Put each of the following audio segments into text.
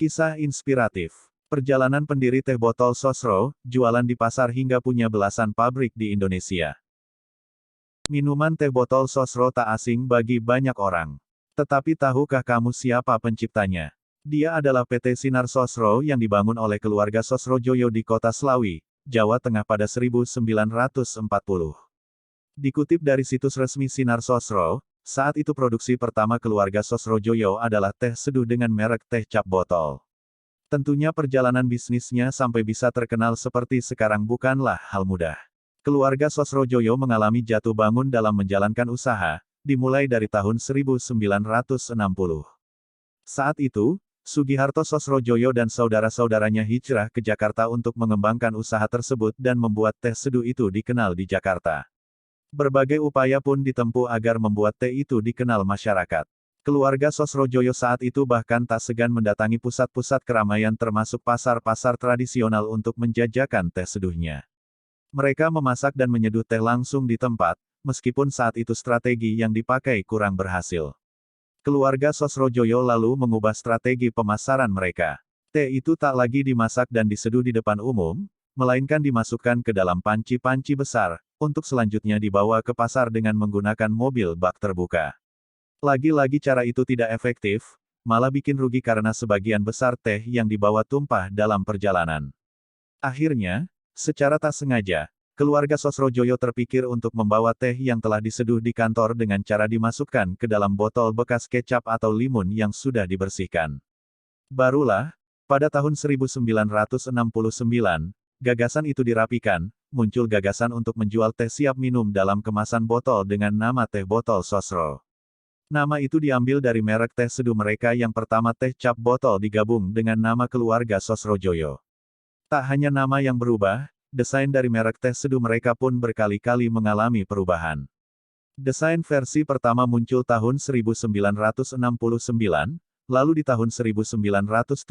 Kisah inspiratif. Perjalanan pendiri teh botol Sosro, jualan di pasar hingga punya belasan pabrik di Indonesia. Minuman teh botol Sosro tak asing bagi banyak orang. Tetapi tahukah kamu siapa penciptanya? Dia adalah PT Sinar Sosro yang dibangun oleh keluarga Sosrojoyo di kota Slawi, Jawa Tengah pada 1940. Dikutip dari situs resmi Sinar Sosro, saat itu produksi pertama keluarga Sosrojoyo adalah teh seduh dengan merek teh cap botol. Tentunya perjalanan bisnisnya sampai bisa terkenal seperti sekarang bukanlah hal mudah. Keluarga Sosrojoyo mengalami jatuh bangun dalam menjalankan usaha, dimulai dari tahun 1960. Saat itu, Sugiharto Sosrojoyo dan saudara-saudaranya hijrah ke Jakarta untuk mengembangkan usaha tersebut dan membuat teh seduh itu dikenal di Jakarta. Berbagai upaya pun ditempuh agar membuat teh itu dikenal masyarakat. Keluarga Sosrojoyo saat itu bahkan tak segan mendatangi pusat-pusat keramaian termasuk pasar-pasar tradisional untuk menjajakan teh seduhnya. Mereka memasak dan menyeduh teh langsung di tempat, meskipun saat itu strategi yang dipakai kurang berhasil. Keluarga Sosrojoyo lalu mengubah strategi pemasaran mereka. Teh itu tak lagi dimasak dan diseduh di depan umum, melainkan dimasukkan ke dalam panci-panci besar, untuk selanjutnya dibawa ke pasar dengan menggunakan mobil bak terbuka. Lagi-lagi cara itu tidak efektif, malah bikin rugi karena sebagian besar teh yang dibawa tumpah dalam perjalanan. Akhirnya, secara tak sengaja, keluarga Sosrojoyo terpikir untuk membawa teh yang telah diseduh di kantor dengan cara dimasukkan ke dalam botol bekas kecap atau limun yang sudah dibersihkan. Barulah, pada tahun 1969, gagasan itu dirapikan, muncul gagasan untuk menjual teh siap minum dalam kemasan botol dengan nama teh botol Sosro. Nama itu diambil dari merek teh seduh mereka yang pertama teh cap botol digabung dengan nama keluarga Sosrojoyo. Tak hanya nama yang berubah, desain dari merek teh seduh mereka pun berkali-kali mengalami perubahan. Desain versi pertama muncul tahun 1969, lalu di tahun 1972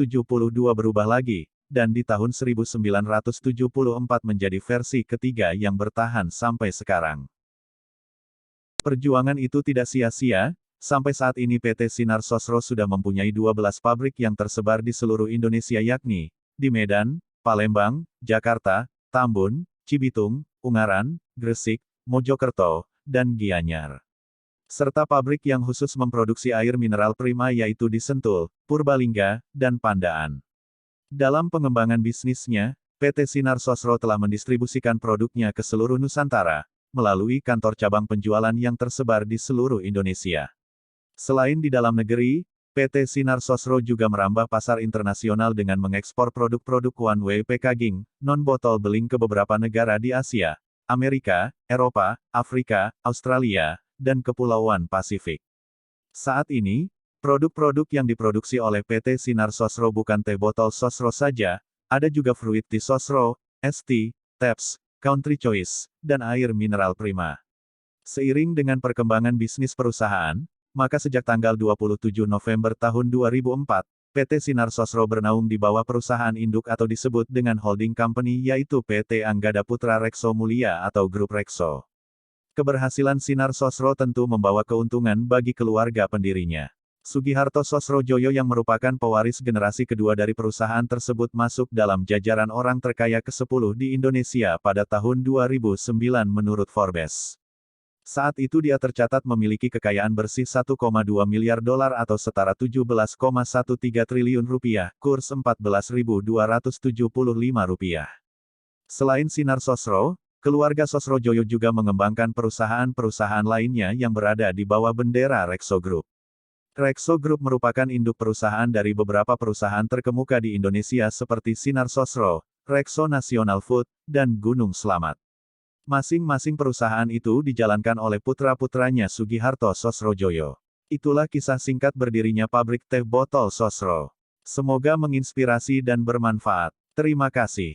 berubah lagi, dan di tahun 1974 menjadi versi ketiga yang bertahan sampai sekarang. Perjuangan itu tidak sia-sia. Sampai saat ini PT Sinar Sosro sudah mempunyai 12 pabrik yang tersebar di seluruh Indonesia yakni, di Medan, Palembang, Jakarta, Tambun, Cibitung, Ungaran, Gresik, Mojokerto, dan Gianyar. Serta pabrik yang khusus memproduksi air mineral prima yaitu di Sentul, Purbalingga, dan Pandaan. Dalam pengembangan bisnisnya, PT Sinar Sosro telah mendistribusikan produknya ke seluruh Nusantara, melalui kantor cabang penjualan yang tersebar di seluruh Indonesia. Selain di dalam negeri, PT Sinar Sosro juga merambah pasar internasional dengan mengekspor produk-produk One Way Packaging, non-botol beling ke beberapa negara di Asia, Amerika, Eropa, Afrika, Australia, dan Kepulauan Pasifik. Saat ini, produk-produk yang diproduksi oleh PT Sinar Sosro bukan teh botol Sosro saja, ada juga Fruit Tea Sosro, es tea, Taps, Country Choice, dan air mineral prima. Seiring dengan perkembangan bisnis perusahaan, maka sejak tanggal 27 November tahun 2004, PT Sinar Sosro bernaung di bawah perusahaan induk atau disebut dengan holding company yaitu PT Anggada Putra Rekso Mulia atau Grup Rekso. Keberhasilan Sinar Sosro tentu membawa keuntungan bagi keluarga pendirinya. Sugiharto Sosrojoyo yang merupakan pewaris generasi kedua dari perusahaan tersebut masuk dalam jajaran orang terkaya ke-10 di Indonesia pada tahun 2009 menurut Forbes. Saat itu dia tercatat memiliki kekayaan bersih 1,2 miliar dolar atau setara 17,13 triliun rupiah, kurs Rp14.275. Selain Sinar Sosro, keluarga Sosrojoyo juga mengembangkan perusahaan-perusahaan lainnya yang berada di bawah bendera Rekso Group. Rekso Group merupakan induk perusahaan dari beberapa perusahaan terkemuka di Indonesia seperti Sinar Sosro, Rekso Nasional Food, dan Gunung Slamet. Masing-masing perusahaan itu dijalankan oleh putra-putranya Sugiharto Sosrojoyo. Itulah kisah singkat berdirinya pabrik teh botol Sosro. Semoga menginspirasi dan bermanfaat. Terima kasih.